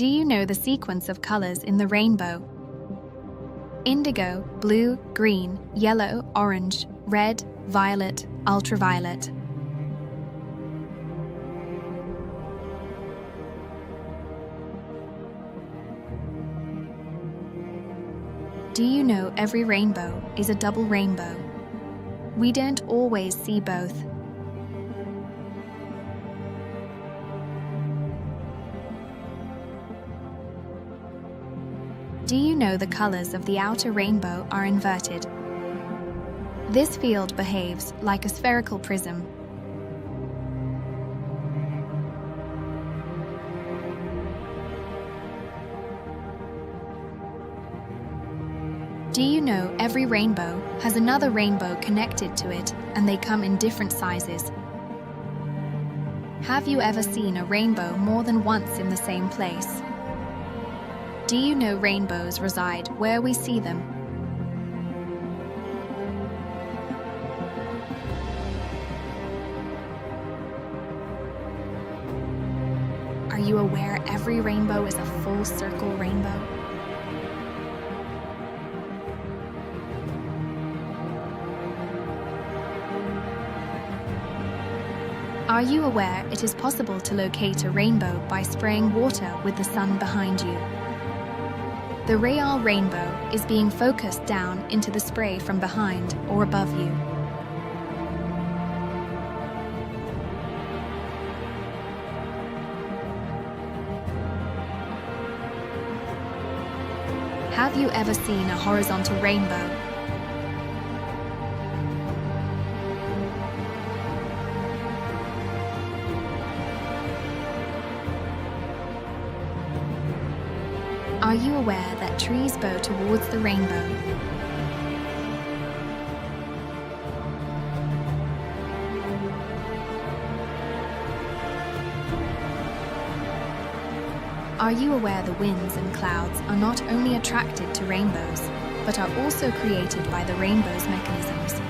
Do you know the sequence of colors in the rainbow? Indigo, blue, green, yellow, orange, red, violet, ultraviolet. Do you know every rainbow is a double rainbow? We don't always see both. Do you know the colors of the outer rainbow are inverted? This field behaves like a spherical prism. Do you know every rainbow has another rainbow connected to it, and they come in different sizes? Have you ever seen a rainbow more than once in the same place? Do you know rainbows reside where we see them? Are you aware every rainbow is a full circle rainbow? Are you aware it is possible to locate a rainbow by spraying water with the sun behind you? The real rainbow is being focused down into the spray from behind or above you. Have you ever seen a horizontal rainbow? Are you aware that trees bow towards the rainbow? Are you aware the winds and clouds are not only attracted to rainbows, but are also created by the rainbow's mechanisms?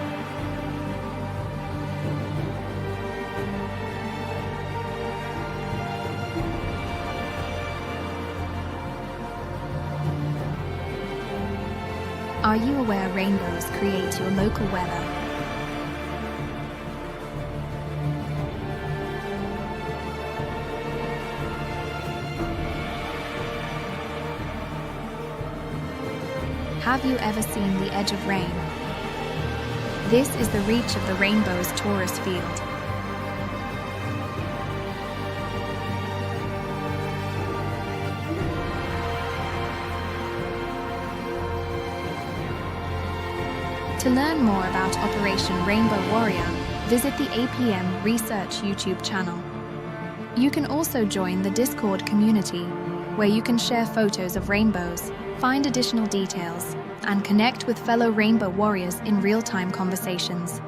Are you aware rainbows create your local weather? Have you ever seen the edge of rain? This is the reach of the rainbow's torus field. To learn more about Operation Rainbow Warrior, visit the APM Research YouTube channel. You can also join the Discord community, where you can share photos of rainbows, find additional details, and connect with fellow Rainbow Warriors in real-time conversations.